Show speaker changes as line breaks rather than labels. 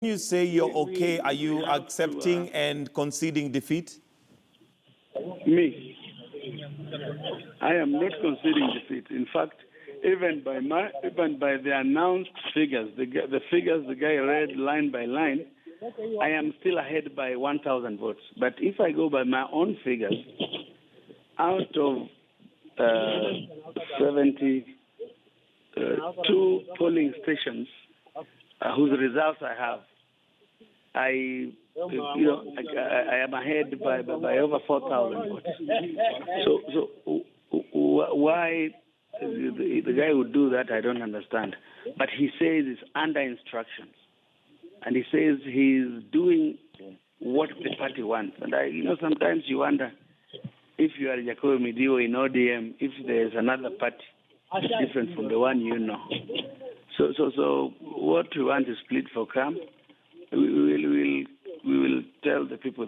you say you're okay, are you accepting and conceding defeat?
Me, I am not conceding defeat. In fact, even by the announced figures, the figures the guy read line by line, I am still ahead by 1,000 votes. But if I go by my own figures, out of 72 polling stations whose results I have, I am ahead by over 4,000 votes. So why the guy would do that, I don't understand. But he says it's under instructions, and he says he's doing what the party wants. And sometimes you wonder if you are Jakoyo Midiwo in ODM, if there's another party different from the one you know. So what we want is split for camp. We will tell the people